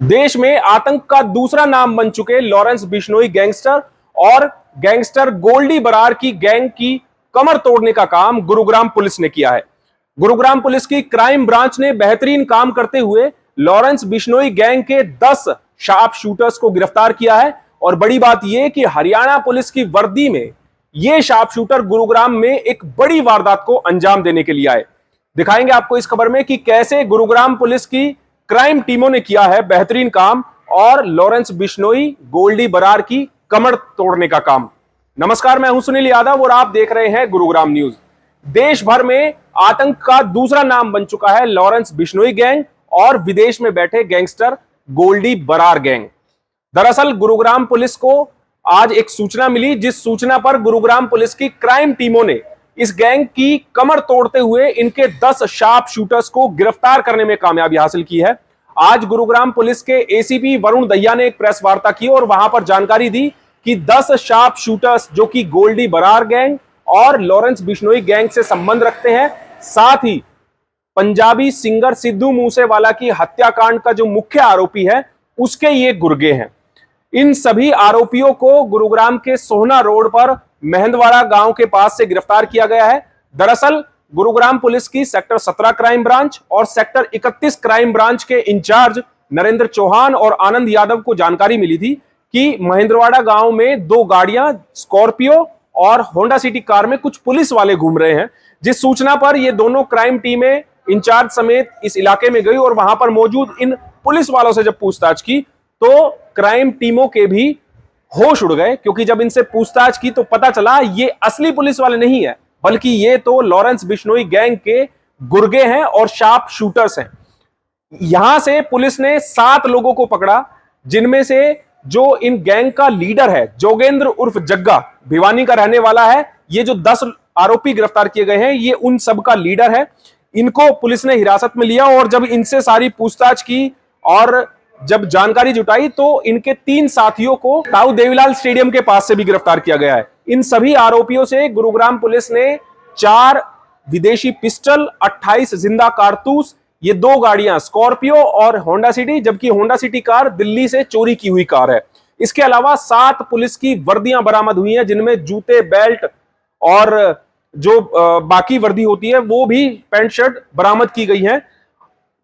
देश में आतंक का दूसरा नाम बन चुके लॉरेंस बिश्नोई गैंगस्टर और गैंगस्टर गोल्डी बरार की गैंग की कमर तोड़ने का काम गुरुग्राम पुलिस ने किया है। गुरुग्राम पुलिस की क्राइम ब्रांच ने बेहतरीन काम करते हुए लॉरेंस बिश्नोई गैंग के 10 शार्प शूटर्स को गिरफ्तार किया है। और बड़ी बात यह कि हरियाणा पुलिस की वर्दी में यह शार्प शूटर गुरुग्राम में एक बड़ी वारदात को अंजाम देने के लिए आए। दिखाएंगे आपको इस खबर में कि कैसे गुरुग्राम पुलिस की क्राइम टीमों ने किया है बेहतरीन काम और लॉरेंस बिश्नोई गोल्डी बरार की कमर तोड़ने का काम। नमस्कार, मैं हूं सुनील यादव और आप देख रहे हैं गुरुग्राम न्यूज। देश भर में आतंक का दूसरा नाम बन चुका है लॉरेंस बिश्नोई गैंग और विदेश में बैठे गैंगस्टर गोल्डी बरार गैंग। दरअसल गुरुग्राम पुलिस को आज एक सूचना मिली, जिस सूचना पर गुरुग्राम पुलिस की क्राइम टीमों ने इस गैंग की कमर तोड़ते हुए इनके 10 शार्प शूटर्स को गिरफ्तार करने में कामयाबी हासिल की है। आज गुरुग्राम पुलिस के एसीपी वरुण दहिया ने एक प्रेस वार्ता की और वहां पर जानकारी दी कि 10 शार्प शूटर्स जो कि गोल्डी बरार गैंग और लॉरेंस बिश्नोई गैंग से संबंध रखते हैं, साथ ही पंजाबी सिंगर सिद्धू मूसेवाला की हत्याकांड का जो मुख्य आरोपी है उसके ये गुर्गे हैं। इन सभी आरोपियों को गुरुग्राम के सोहना रोड पर मेहंदवाड़ा गांव के पास से गिरफ्तार किया गया है। दरअसल गुरुग्राम पुलिस की सेक्टर 17 क्राइम ब्रांच और सेक्टर 31 क्राइम ब्रांच के इंचार्ज नरेंद्र चौहान और आनंद यादव को जानकारी मिली थी कि मेहंदवाड़ा गांव में 2 गाड़ियां स्कॉर्पियो और होंडा सिटी कार में कुछ पुलिस वाले घूम रहे हैं। जिस सूचना पर ये दोनों क्राइम टीमें इंचार्ज समेत इस इलाके में गई और वहां पर मौजूद इन पुलिस वालों से जब पूछताछ की तो क्राइम टीमों के भी होश उड़ गए, क्योंकि जब इनसे पूछताछ की तो पता चला ये असली पुलिस वाले नहीं है, बल्कि ये तो लॉरेंस बिश्नोई गैंग के गुर्गे हैं और शार्प शूटर्स हैं। यहां से पुलिस ने 7 लोगों को पकड़ा, जिनमें से जो इन गैंग का लीडर है जोगेंद्र उर्फ जग्गा, भिवानी का रहने वाला है। ये जो 10 आरोपी गिरफ्तार किए गए हैं ये उन सब का लीडर है। इनको पुलिस ने हिरासत में लिया और जब इनसे सारी पूछताछ की और जब जानकारी जुटाई तो इनके 3 साथियों को ताऊ देवीलाल स्टेडियम के पास से भी गिरफ्तार किया गया है। इन सभी आरोपियों से गुरुग्राम पुलिस ने 4 विदेशी पिस्टल, 28 जिंदा कारतूस, ये 2 गाड़ियां स्कॉर्पियो और होंडा सिटी, जबकि होंडा सिटी कार दिल्ली से चोरी की हुई कार है। इसके अलावा 7 पुलिस की वर्दियां बरामद हुई हैं, जिनमें जूते, बेल्ट और जो बाकी वर्दी होती है वो भी पैंट शर्ट बरामद की गई है।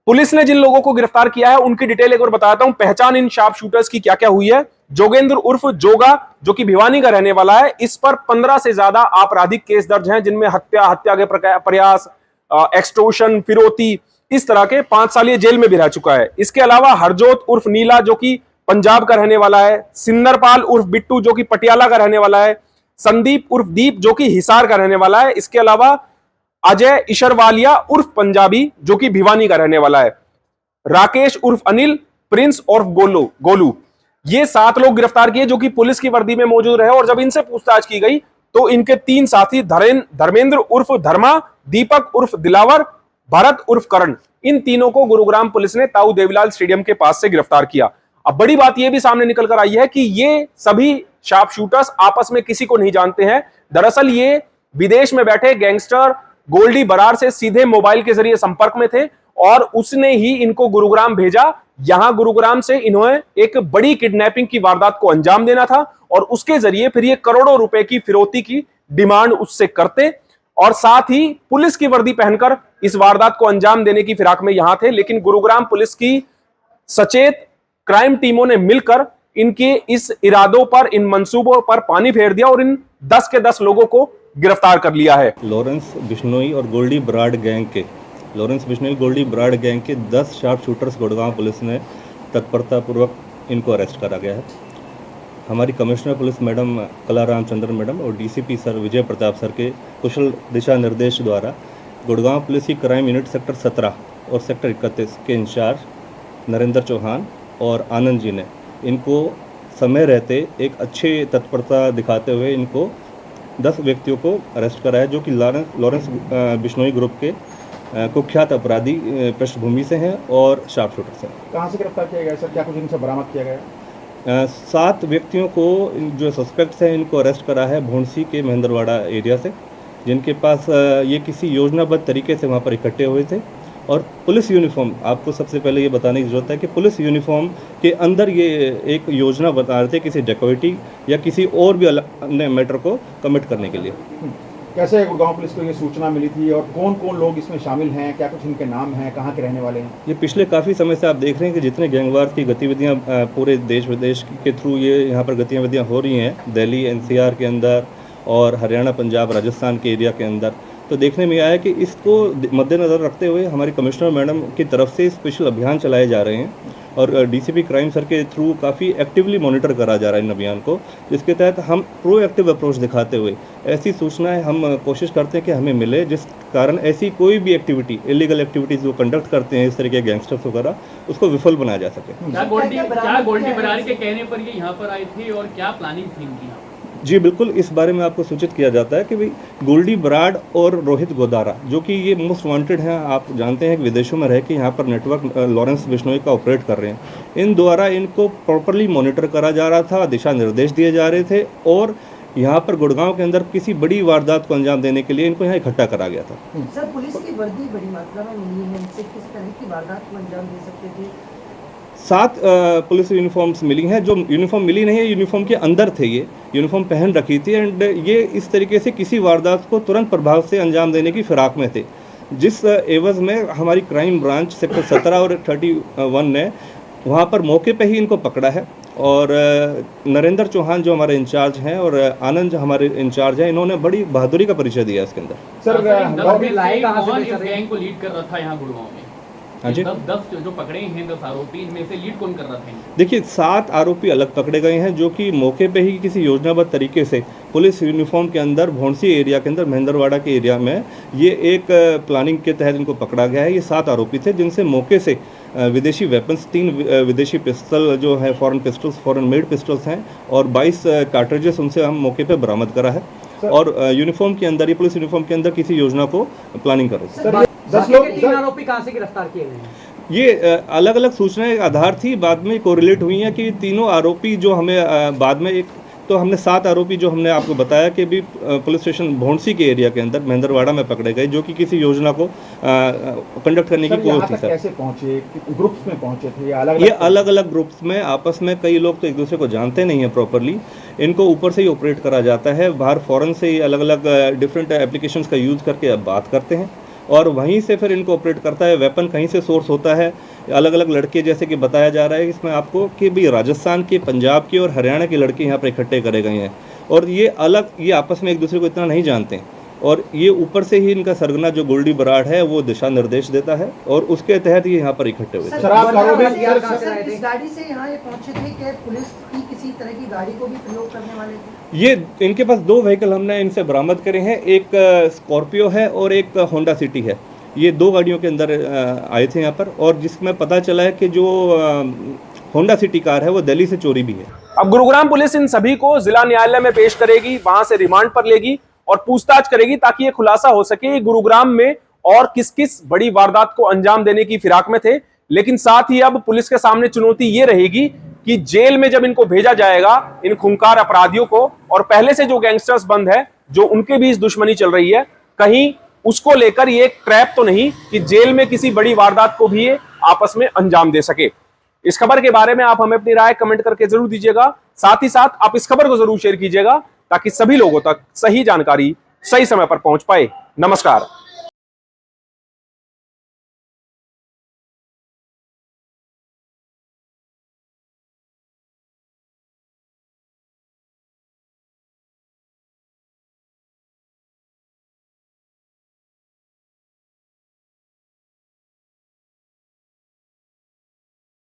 पुलिस ने जिन लोगों को गिरफ्तार किया है उनकी डिटेल एक बार बताता हूं। पहचान इन शार्प शूटर्स की क्या क्या हुई है। जोगेंद्र उर्फ जोगा जो कि भिवानी का रहने वाला है, इस पर 15 से ज्यादा आपराधिक केस दर्ज हैं, जिनमें हत्या के प्रयास, एक्सटोर्शन, फिरौती, इस तरह के 5 साल ये जेल में भी रह चुका है। इसके अलावा हरजोत उर्फ नीला जो कि पंजाब का रहने वाला है, सिंदरपाल उर्फ बिट्टू जो कि पटियाला का रहने वाला है, संदीप उर्फ दीप जो कि हिसार का रहने वाला है। इसके अलावा अजय इशरवालिया उर्फ पंजाबी जो कि भिवानी का रहने वाला है, राकेश उर्फ अनिल, प्रिंस उर्फ गोलू, ये 7 लोग गिरफ्तार किए जो कि पुलिस की वर्दी में मौजूद रहे। और जब इनसे पूछताछ की गई तो इनके 3 साथी धर्मेंद्र उर्फ धर्मा, दीपक उर्फ दिलावर, भरत उर्फ करण, इन तीनों को गुरुग्राम पुलिस ने ताऊ देवीलाल स्टेडियम के पास से गिरफ्तार किया। अब बड़ी बात यह भी सामने निकल कर आई है कि ये सभी शार्प शूटर्स आपस में किसी को नहीं जानते हैं। दरअसल ये विदेश में बैठे गैंगस्टर गोल्डी बरार से सीधे मोबाइल के जरिए संपर्क में थे और उसने ही इनको गुरुग्राम भेजा। यहां गुरुग्राम से इन्होंने एक बड़ी किडनैपिंग की वारदात को अंजाम देना था और उसके जरिए फिर ये करोड़ों रुपए की फिरौती की डिमांड उससे करते और साथ ही पुलिस की वर्दी पहनकर इस वारदात को अंजाम देने की फिराक में यहां थे। लेकिन गुरुग्राम पुलिस की सचेत क्राइम टीमों ने मिलकर इनके इस इरादों पर, इन मंसूबों पर पानी फेर दिया और इन 10 के 10 लोगों को गिरफ्तार कर लिया है। लॉरेंस बिश्नोई और गोल्डी बरार गैंग के 10 शार्प शूटर्स गुड़गांव पुलिस ने तत्परतापूर्वक इनको अरेस्ट करा गया है। हमारी कमिश्नर पुलिस मैडम कला रामचंद्रन मैडम और DCP sir Vijay Pratap sir के कुशल दिशा निर्देश द्वारा गुड़गांव पुलिस की क्राइम यूनिट सेक्टर 17 और सेक्टर 31 के इंचार्ज नरेंद्र चौहान और आनंद जी ने इनको समय रहते एक अच्छे तत्परता दिखाते हुए इनको 10 व्यक्तियों को अरेस्ट करा है, जो कि लॉरेंस बिश्नोई ग्रुप के कुख्यात अपराधी पृष्ठभूमि से हैं और शार्प शूटर्स हैं। कहाँ से गिरफ्तार किया गया सर, क्या कुछ इनसे बरामद किया गया? 7 व्यक्तियों को जो सस्पेक्ट्स हैं इनको अरेस्ट करा है भोंसी के मेहंदरवाड़ा एरिया से, जिनके पास ये किसी योजनाबद्ध तरीके से वहाँ पर इकट्ठे हुए थे और पुलिस यूनिफॉर्म, आपको सबसे पहले ये बताने की ज़रूरत है कि पुलिस यूनिफॉर्म के अंदर ये एक योजना बता रहे थे किसी डेकोइटी या किसी और भी अन्य मैटर को कमिट करने के लिए। कैसे गुड़गांव पुलिस को ये सूचना मिली थी और कौन कौन लोग इसमें शामिल हैं, क्या कुछ इनके नाम हैं, कहाँ के रहने वाले हैं? ये पिछले काफ़ी समय से आप देख रहे हैं कि जितने गैंगवार की गतिविधियां पूरे देश विदेश के थ्रू ये यहाँ पर गतिविधियां हो रही हैं, दिल्ली एनसीआर के अंदर और हरियाणा पंजाब राजस्थान के एरिया के अंदर, तो देखने में आया कि इसको मद्देनज़र रखते हुए हमारी कमिश्नर मैडम की तरफ से स्पेशल अभियान चलाए जा रहे हैं और डीसीपी क्राइम सर के थ्रू काफ़ी एक्टिवली मॉनिटर करा जा रहा है इन अभियान को, जिसके तहत हम प्रोएक्टिव अप्रोच दिखाते हुए ऐसी सूचनाएं हम कोशिश करते हैं कि हमें मिले, जिस कारण ऐसी कोई भी एक्टिविटी, इलीगल एक्टिविटीज़ जो कंडक्ट करते हैं इस तरह के गैंगस्टर्स वगैरह, उसको विफल बनाया जा सके। क्या गोल्डी बरार के कहने पर ये यहाँ पर आए थे और क्या प्लानिंग थी इनकी? जी बिल्कुल, इस बारे में आपको सूचित किया जाता है कि भाई गोल्डी बराड़ और रोहित गोदारा, जो कि ये मोस्ट वांटेड हैं, आप जानते हैं कि विदेशों में रह के यहाँ पर नेटवर्क लॉरेंस बिश्नोई का ऑपरेट कर रहे हैं, इन द्वारा इनको प्रॉपरली मॉनिटर करा जा रहा था, दिशा निर्देश दिए जा रहे थे और यहाँ पर गुड़गांव के अंदर किसी बड़ी वारदात को अंजाम देने के लिए इनको यहाँ इकट्ठा करा गया था। सर, पुलिस की वर्दी बड़ी मात्रा में मिली है, इनसे किस तरह की वारदात को अंजाम दे सकते थे? 7 पुलिस यूनिफॉर्म्स मिली हैं। जो यूनिफॉर्म मिली नहीं है, यूनिफॉर्म के अंदर थे, ये यूनिफॉर्म पहन रखी थी एंड ये इस तरीके से किसी वारदात को तुरंत प्रभाव से अंजाम देने की फिराक में थे, जिस एवज में हमारी क्राइम ब्रांच सेक्टर 17 और 31 ने वहाँ पर मौके पे ही इनको पकड़ा है और नरेंद्र चौहान जो हमारे इंचार्ज हैं और आनंद जो हमारे इंचार्ज हैं, इन्होंने बड़ी बहादुरी का परिचय दिया इसके अंदर। सर, गैंग को लीड कर रहा था यहाँ गुड़गांव में? हाँ जी, 10 जो पकड़े हैं 10 आरोपी, इनमें से लीड कौन कर रहा था? देखिए 7 आरोपी अलग पकड़े गए हैं जो कि मौके पे ही किसी योजनाबद्ध तरीके से पुलिस यूनिफॉर्म के अंदर भौंसी एरिया के अंदर महेंद्रवाड़ा के एरिया में ये एक प्लानिंग के तहत इनको पकड़ा गया है। ये 7 आरोपी थे जिनसे मौके से विदेशी वेपन्स, 3 विदेशी पिस्टल जो है foreign pistols, foreign made pistols हैं और 22 कार्ट्रिजेस उनसे हम मौके पे बरामद करा है और यूनिफॉर्म के अंदर, ये पुलिस यूनिफॉर्म के अंदर किसी योजना को प्लानिंग कर रहे थे। 10 लोग, 3 आरोपी कहां से गिरफ्तार किए गए हैं? ये अलग अलग सूचनाएं आधार थी, बाद में कोरिलेट हुई हैं कि तीनों आरोपी जो हमें बाद में एक तो हमने 7 आरोपी जो हमने आपको बताया कि भी पुलिस स्टेशन भौंसी के एरिया के अंदर महेंद्रवाड़ा में पकड़े गए, जो कि किसी योजना को कंडक्ट करने की कोशिश थी। सर, कैसे पहुंचे? ग्रुप्स में पहुंचे थे? ये अलग अलग ग्रुप्स में आपस में, कई लोग तो एक दूसरे को जानते नहीं हैं प्रॉपरली, इनको ऊपर से ही ऑपरेट करा जाता है, बाहर फॉरेन से ही अलग अलग डिफरेंट एप्लीकेशंस का यूज़ करके अब बात करते हैं और वहीं से फिर इनको ऑपरेट करता है। वेपन कहीं से सोर्स होता है, अलग अलग लड़के, जैसे कि बताया जा रहा है इसमें आपको कि भी राजस्थान के, पंजाब के और हरियाणा के लड़के यहाँ पर इकट्ठे करे गए हैं और ये आपस में एक दूसरे को इतना नहीं जानते और ये ऊपर से ही इनका सरगना जो गोल्डी बराड़ है वो दिशा निर्देश देता है और उसके तहत ये यहाँ पर इकट्ठे हुए। इस गाड़ी से यहाँ ये पहुंचे थे कि पुलिस की किसी तरह की गाड़ी को भी प्रयोग करने वाले थे? ये इनके पास 2 व्हीकल हमने इनसे बरामद करे हैं, एक स्कॉर्पियो है और एक होंडा सिटी है। ये 2 गाड़ियों के अंदर आए थे यहाँ पर और जिसमें पता चला है कि जो होंडा सिटी कार है वो दिल्ली से चोरी भी है। अब गुरुग्राम पुलिस इन सभी को जिला न्यायालय में पेश करेगी, वहां से रिमांड पर लेगी और पूछताछ करेगी ताकि ये खुलासा हो सके कि गुरुग्राम में और किस किस बड़ी वारदात को अंजाम देने की फिराक में थे। लेकिन साथ ही अब पुलिस के सामने चुनौती ये रहेगी कि जेल में जब इनको भेजा जाएगा इन खूंखार अपराधियों को, और पहले से जो गैंगस्टर्स बंद है, जो उनके बीच दुश्मनी चल रही है, कहीं उसको लेकर ये एक ट्रैप तो नहीं कि जेल में किसी बड़ी वारदात को भी ये आपस में अंजाम दे सके। इस खबर के बारे में आप हमें अपनी राय कमेंट करके जरूर दीजिएगा। साथ ही साथ आप इस खबर को जरूर शेयर कीजिएगा ताकि सभी लोगों तक सही जानकारी सही समय पर पहुंच पाए। नमस्कार।